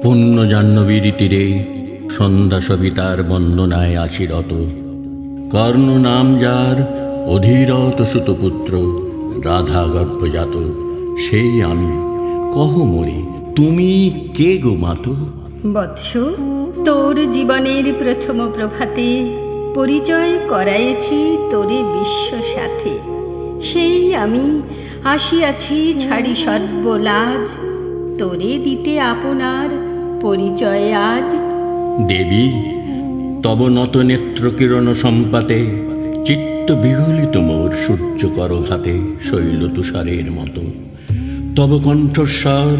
পুণ্য জাহ্নবীর তীরে সন্ধ্যা সবিতার বন্দনায় আছি রত। কর্ণ নাম যার অধীরত সুতপুত্র, রাধা গর্ভজাত সেই আমি। কহ মোরে তুমি কে গো মাতো? বৎস, তোর জীবনের প্রথম প্রভাতে পরিচয় করাইছি তোরে বিশ্ব সাথে। সেই আমি আসিয়াছি ছাড়ি সর্বলাজ, তোরে দিতে আপনার পরিচয় আজ। দেবী, তব নত নেত্র কিরণ সম্পাতে চিত্ত বিগলিত মোর সূর্য করঘাতে শৈল তুষারের মতো। তব কণ্ঠস্বর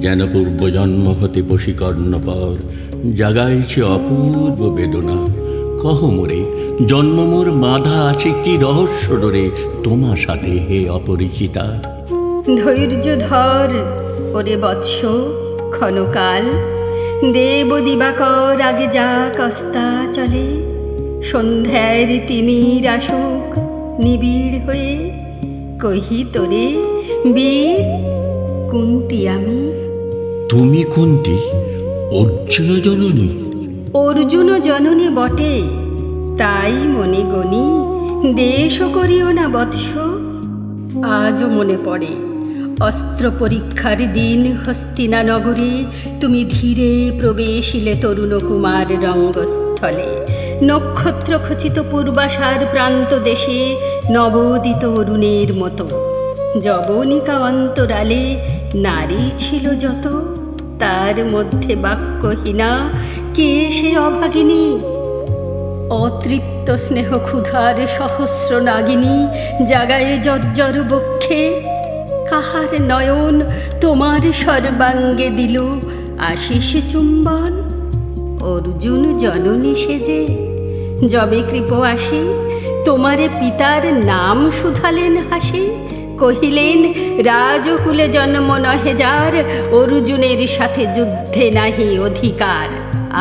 যেন পূর্বজন্ম হতে বশীকর্ণপর, জাগাইছে অপূর্ব বেদনা। কহ মোরে জন্ম মোর বাঁধা আছে কি রহস্য ডোরে তোমার সাথে হে অপরিচিতা? ধৈর্য ধর ওরে বৎস ক্ষণকাল, দেব দিবাকর আগে যা কস্তা চলে। সন্ধ্যার তিমির আসুক নিবিড় হয়ে, কহি তোরে বীর কুন্তি আমি। তুমি কুন্তি অর্জুন জননী? অর্জুন জননী বটে, তাই মনে গনি দেশ করিও না বৎস। আজও মনে পড়ে অস্ত্র পরীক্ষার দিন হস্তিনা নগরে তুমি ধীরে প্রবেশিলে তরুণ কুমার রঙ্গস্থলে। নক্ষত্র খচিত পূর্বাশার প্রান্ত দেশে নবোদিত অরুণের মতো। যবনিকা অন্তরালে নারী ছিল যত, তার মধ্যে বাক্যহীনা কে সে অভাগিনী? অতৃপ্ত স্নেহ ক্ষুধার সহস্র নাগিনী জাগায়ে জর্জর বক্ষে। কাহার নয়ন তোমার সর্বাঙ্গে দিল আশিস চুম্বন? অর্জুন জননী সেজে যবে কৃপ আসি, তোমারে পিতার নাম শুধালেন হাসি। কহিলেন রাজকুলে জন্ম নহে যার, অর্জুনের সাথে যুদ্ধে নাহি অধিকার।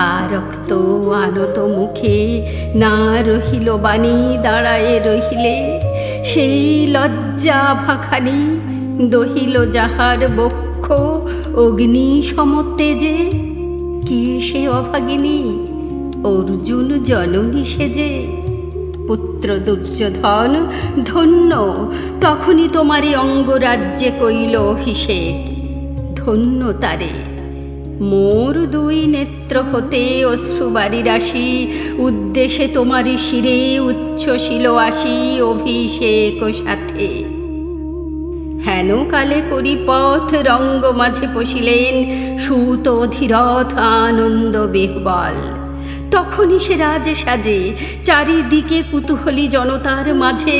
আর রক্ত আনত মুখে না রহিল বাণী, দাঁড়ায়ে রহিলে সেই লজ্জা ভাখানি। দহিল যাহার বক্ষ অগ্নি সমতেজে, কে সে অভাগিনী? অর্জুন জননী সেজে। পুত্র দুর্যোধন ধন্য তখনই তোমারে অঙ্গরাজ্যে কইল অভিষেক। ধন্য তারে মোর দুই নেত্র হতে অশ্রুবারি রাশি, উদ্দেশে তোমারি শিরে উচ্ছ্বসিল আসি অভিষেক সাথে। হেন কালে করি পথ রঙ্গ মাঝে পশিলেন সুত অধীরথ আনন্দ বিহ্বল। তখনই সে রাজে সাজে চারিদিকে কুতূহলী জনতার মাঝে,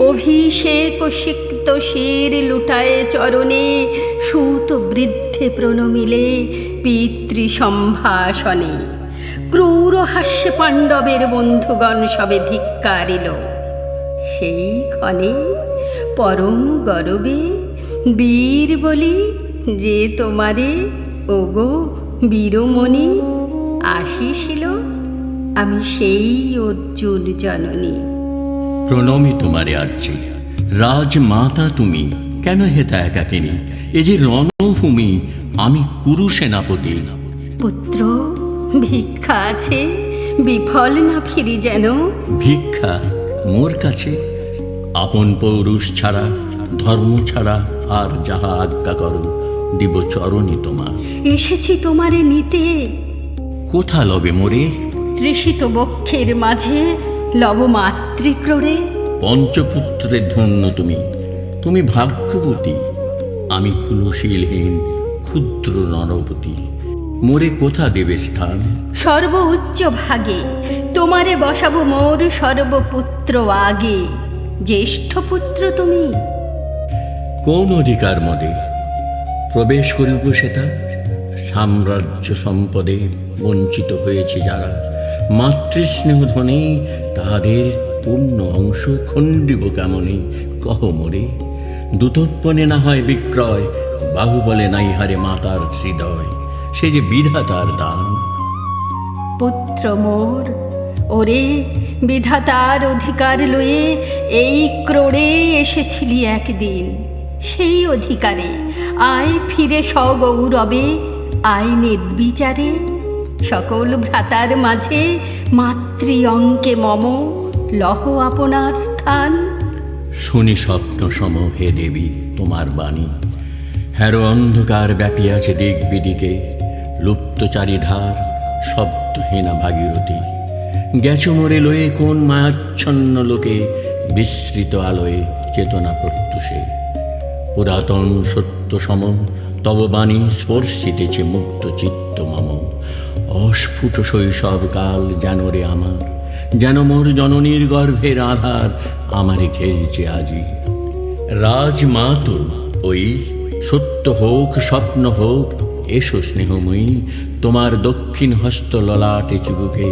অভিষেক সিক্ত শির লুটায়ে চরণে সুত বৃদ্ধে প্রণমিলে পিতৃ সম্ভাষণে। ক্রূর হাস্যে পাণ্ডবের বন্ধুগণ সবে ধিক্কারিল। সেই ক্ষণে পরম গরবে বীর বলি যে তোমারে ওগো বীরমণি আসিছিল, আমি সেই অর্জুন জননী। প্রণমি তোমারে আর্যে রাজমাতা তুমি, কেন হেতা একাকিনী? এ যে রণভূমি, আমি কুরু সেনাপতি। পুত্র ভিক্ষা আছে, বিফল না ফিরি যেন। ভিক্ষা মোর কাছে? আপন পৌরুষ ছাড়া, ধর্ম ছাড়া আর যাহা আজ্ঞা করো দিব চরণে তোমার। এসেছি তোমারে নিতে। কোথা লবে মোরে? তৃষিত বক্ষের মাঝে লব মাতৃক্রোড়ে। পঞ্চপুত্রের ধন্য তুমি, তুমি ভাগ্যবতী। আমি কুলশীলহীন ক্ষুদ্র নরপতি, মোরে কোথা দেবে স্থান? সর্ব উচ্চ ভাগে তোমারে বসাবো মোর সর্বপুত্র আগে। জ্যেষ্ঠ পুত্র তুমি। কোন অধিকার মদে প্রবেশ করিব সেটা? সাম্রাজ্য সম্পদে বঞ্চিত হয়েছে যারা, মাতৃস্নেহ ধনে তাহাদের পূর্ণ অংশ খণ্ডিব কেমনে? কহ মোরে দুতোপনে না হয় বিক্রয়, বাহুবলে নাই হারে মাতার হৃদয়। সে যে বিধাতার দান। পুত্র মোর, ওরে বিধাতার অধিকার লয়ে এই ক্রোড়ে এসেছিলি একদিন। সেই অধিকারে আয় ফিরে সগৌরবে, আইনের বিচারে সকল ভ্রাতার মাঝে মাতৃ অঙ্কে মম লহ আপনার স্থান। শুনি স্বপ্ন সম হে দেবী তোমার বাণী, হ্যারো অন্ধকার ব্যাপিয়াছে দিক বিদিকে, লুপ্ত চারিধার শব্দহীনা ভাগীরথী। গেছ মোরে লয়ে কোন মায়াচ্ছন্ন লোকে, বিস্তৃত আলোয় চেতনা প্রত্যুষে। পুরাতন সত্য সম তব বাণী স্পর্শিতেছে মুক্ত চিত্ত মম। অস্ফুট শৈশব কাল যেন রে আমার, যেন মোর জননীর গর্ভের আধার আমারে ঘেরেছে আজি। রাজমা তো ওই সত্য হোক স্বপ্ন হোক, এসো স্নেহময়ী, তোমার দক্ষিণ হস্ত ললাটে চুবুকে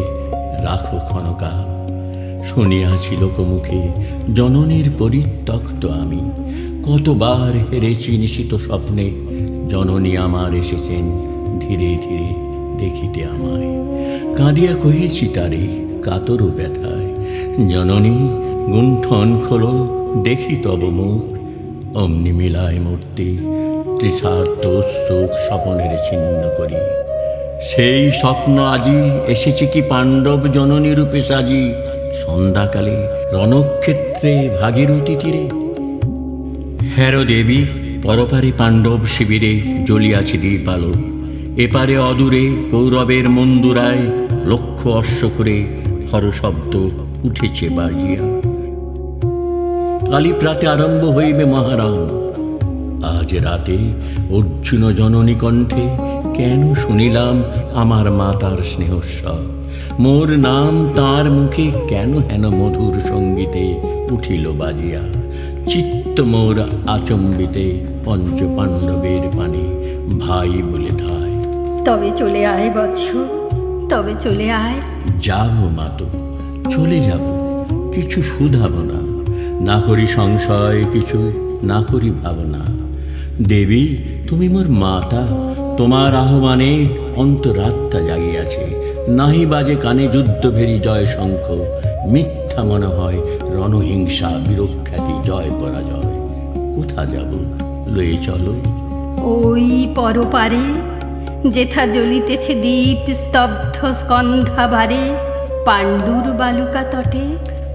রাখো ক্ষণকাল। শুনিয়াছি লোকমুখে জননীর পরিত্যক্ত আমি, কতবার হেরেছি নিশিত স্বপ্নে, জননী আমার এসেছেন ধীরে ধীরে দেখিতে আমায়। কাঁদিয়া কহেছি তারে কাতর ব্যথায়, জননী গুণ্ঠন খোলো দেখি তব মুখ। অমনি মিলায় মূর্তি তৃষার্থ সুখ স্বপনের ছিন্ন করি। সেই স্বপ্ন আজি এসেছে কি পাণ্ডব জননী রূপে সাজি, সন্ধ্যাকালে রণক্ষেত্রে ভাগীরথী তীরে। হ্যারো দেবী পরপারে পাণ্ডব শিবিরে জ্বলিয়াছে দ্বীপ আলো, এপারে অদূরে কৌরবের মন্দুরায় লক্ষ অশ্ব করে হরশব্দ উঠেছে বাজিয়া। কালী প্রাতে আরম্ভ হইবে মহারণ, আজ রাতে অর্জুন জননী কণ্ঠে কেন শুনিলাম আমার মাতার স্নেহস্বর। মোর নাম তার মুখে কেন হেন মধুর সঙ্গীতে উঠিল বাজিয়া। চিত্ত মোর আচম্বিতে পঞ্চ পাণ্ডবের পানে ভাই বলে ধায়। তবে চলে আয় বৎস, তবে চলে আয়। যাব মাতো, চলে যাব, কিছু শুধাব না, না করি সংশয় কিছু, না করি ভাবনা। দেবী তুমি মোর মাতা, তোমার আহ্বানে অন্তরাত্মা জাগিয়াছে। নাহি বাজে কানে যুদ্ধ ভেরি জয় শঙ্খ, মিথ্যা মনে হয় রণহিংসা বীরখ্যাতি জয় পরাজয়। কোথা যাব লয়ে চলো? ওই পরপারে যেথা জ্বলিতেছে দীপ স্তব্ধ স্কন্ধাবারে, পাণ্ডুর বালুকা তটে।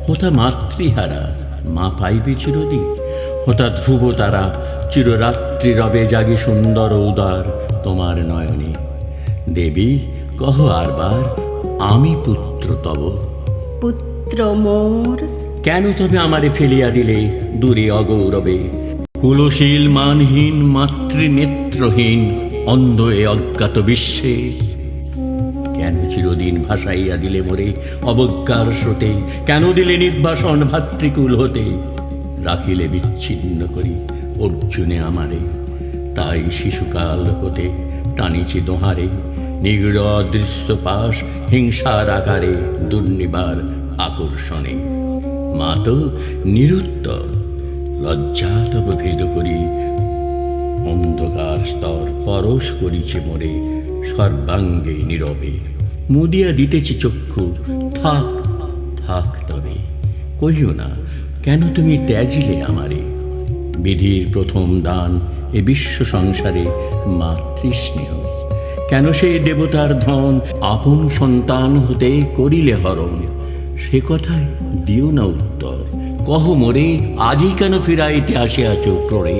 হোতা মাতৃহারা মা পাইবে চিরদিন, হোতা ধ্রুব তারা চিররাত্রি রবে জাগি সুন্দর উদার তোমার নয়নে। দেবী কহ আরবার আমি পুত্র তব। পুত্র মোর। কেন তবে আমারে ফেলিয়া দিলে দূরে অগৌরবে, কুলশীল মানহীন মাতৃনেত্রহীন অন্ধ এ অজ্ঞাত বিশ্বে। কেন চিরদিন ভাসাইয়া দিলে মোরে অবজ্ঞার স্রোতে, কেন দিলে নির্বাসন ভাতৃকুল হতে, রাখিলে বিচ্ছিন্ন করি অর্জুনে আমারে। তাই শিশুকাল হতে টানিছি দোহারে, নিগড় অদৃশ্য পাশ হিংসার আকারে দুর্নিবার আকর্ষণে। মা তো নিরুত্তর, লজ্জা তব ভেদ করি অন্ধকার স্তর পরশ করিছে মোরে সর্বাঙ্গে নীরবে। মুদিয়া দিতেছি চক্ষু, থাক থাক তবে কহিও না কেন তুমি ত্যাজিলে আমারে। বিধির প্রথম দান এ বিশ্ব সংসারে মাতৃস্নেহ, কেন সেই দেবতার ধন আপন সন্তান হতে করিলে হরণ। সে কথায় দিও না উত্তর, কহ মোরে আজই কেন ফিরাইতে আসিয়াছ ক্রোড়ে।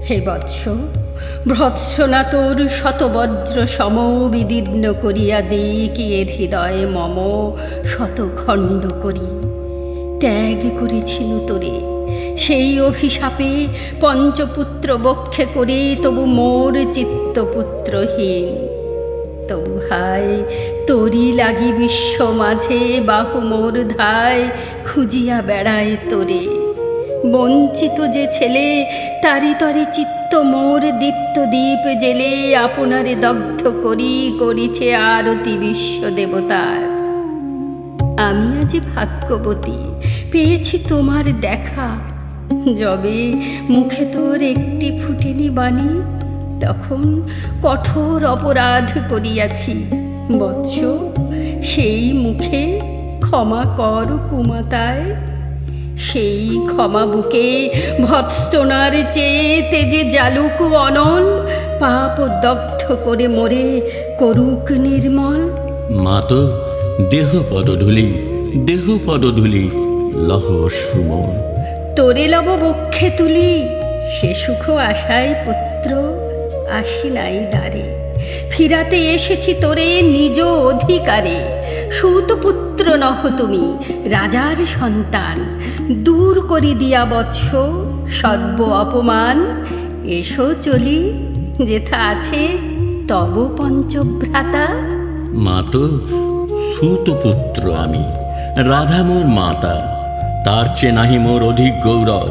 হে বৎস, ভৎসনা তোর শতবজ্র সম বিদীর্ণ করিয়া দিক এর হৃদয়ে মম শতখণ্ড করি। ত্যাগ করেছিল তোরে সেই অভিশাপে পঞ্চপুত্র বক্ষে করে, তবু মোর চিত্তপুত্রহীন। তবু ভাই তোরই লাগি বিশ্ব মাঝে বাহু মোর ধায় খুঁজিয়া বেড়ায় তোরে। বঞ্চিত যে ছেলে তারি তরে চিত্ত মোর দীপ্ত দ্বীপ জেলে, আপনারে দগ্ধ করি করিছে আরতি বিশ্ব দেবতার। আমি আজি ভাগ্যবতী পেয়েছি তোমার দেখা, যবে মুখে তোর একটি ফুটেনি বাণী, তখন কঠোর অপরাধ করিয়াছি। বৎস সেই মুখে ক্ষমা কর কুমাতায়, সেই ক্ষমা বুকে ভৎসনার চেয়ে তেজে জালুক অনল, পাপ দগ্ধ করে মরে করুক নির্মল। মা তো দেহ পদধূলি, দেহ পদধূলি লহ অশ্রুমোর। তোরে লব বক্ষে তুলি, সে সুখ আশায় পুত্র আসি নাই দ্বারে। ফিরাতে এসেছি তোরে নিজ অধিকারে। সুত পুত্র নহ তুমি, রাজার সন্তান। দূর করি দিয়া বৎস সর্ব অপমান। এসো চলি, যেথা আছে তব পঞ্চভ্রাতা। মা তো সুত পুত্র আমি, রাধা মোর মাতা। তার চেয়ে নাহি মোর অধিক গৌরব।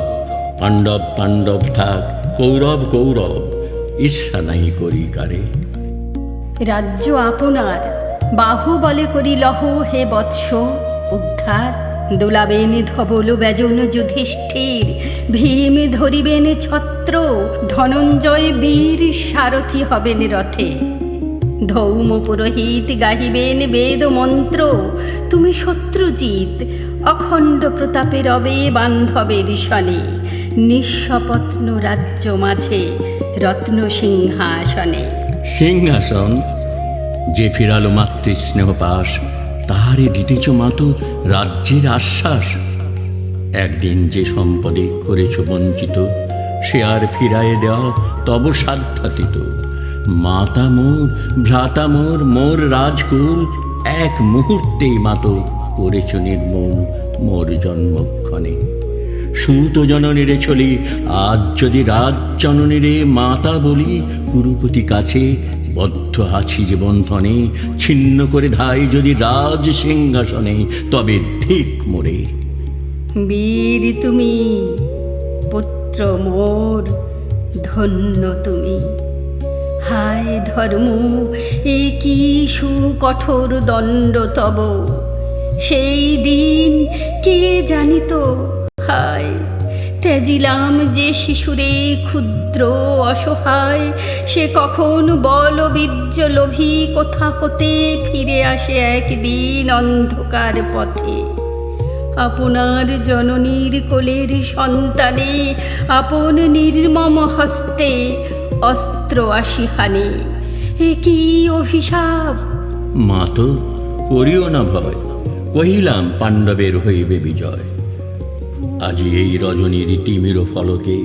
পাণ্ডব পাণ্ডব থাক, কৌরব কৌরব, ঈর্ষা নাহি করি কারে। রাজ্য আপনার, বাহুবলে করি লহ হে বৎস উদ্ধার। দোলাবেন ধবল ব্যজন যুধিষ্ঠির, ভীম ধরিবেন ছত্র। ধনঞ্জয় বীর সারথি হবেন রথে। ধৌম পুরোহিত গাহিবেন বেদ মন্ত্র। তুমি শত্রুজিৎ, অখণ্ড প্রতাপে রবে বান্ধবের সনে। নিঃস্বপত্ন রাজ্য মাঝে রত্ন সিংহাসনে। সিংহাসন যে ফিরালো মাতৃস্নেহ পাশ, তাহারে দিতেছ মাতো রাজ্যের আশ্বাস। একদিন যে সম্পদে করেছ বঞ্চিত, সে আর ফিরায়ে দেওয়া তব সাধ্যাতীত। মাতা মোর, ভ্রাতা মোর, মোর রাজকুল, এক মুহূর্তেই মাতো করেছ নির্মূল মোর জন্মক্ষণে। সুত জননীরে চলি, আজ যদি রাজ জননীরে মাতা বলি। কুরুপতি কাছে বদ্ধ আছি যে বন্ধনে, ছিন্ন করে ধাই যদি রাজ সিংহাসনে, তবে ঠিক মোরে। বীর তুমি, পুত্র মোর, ধন্য তুমি। হায় ধর্ম, এ কি সুকঠোর দণ্ড তব। সেই দিন কে জানিত, হায় ত্যাজিলাম যে শিশুরে ক্ষুদ্র অসহায়। সে কখন বল বীর্য লোভী কোথা হতে ফিরে আসে একদিন অন্ধকার পথে। আপনার জননীর কোলের সন্তানে আপন নির্মম হস্তে অস্ত্র আসি হানে। এ কি অভিশাপ! মা তো করিও না ভয়, কহিলাম পাণ্ডবের হইবে বিজয়। আজি এই রজনীর তিমির ফলকে,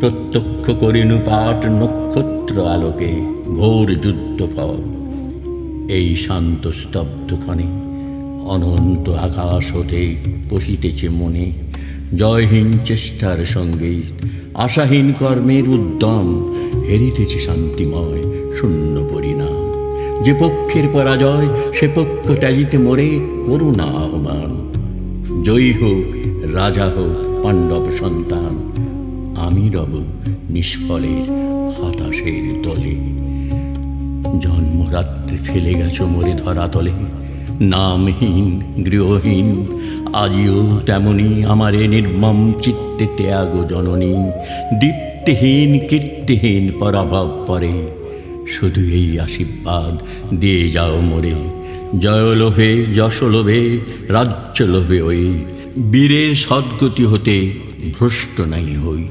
প্রত্যক্ষ করিনু পাট নক্ষত্র আলোকে ঘোর যুদ্ধ ফল। এই শান্ত স্তব্ধক্ষণে অনন্ত আকাশ হতে পশিতেছে মনে। জয়হীন চেষ্টার সঙ্গে আশাহীন কর্মের উদ্যম, হেরিতেছে শান্তিময় শূন্য পরিণাম। যে পক্ষের পরাজয়, সে পক্ষ ত্যাজিতে মোরে করুণা আহ্বান। জয়ী হোক, রাজা হোক পাণ্ডব সন্তান, আমি রব নিষ্ফলের হতাশের দলে। জন্মরাত্রে ফেলে গেছ মোরে ধরাতলে, নামহীন গৃহহীন। আজিও তেমনি আমারে নির্মম চিত্তে ত্যাগ জননী। দীপ্তিহীন কীর্তিহীন পরাভব পরে, শুধু এই আশীর্বাদ দিয়ে যাও মোরে। জয় লোভে যশ লোভে রাজ্য লোভে ওই, বীরের সদ্গতি হতে ভ্রষ্ট নাই হই।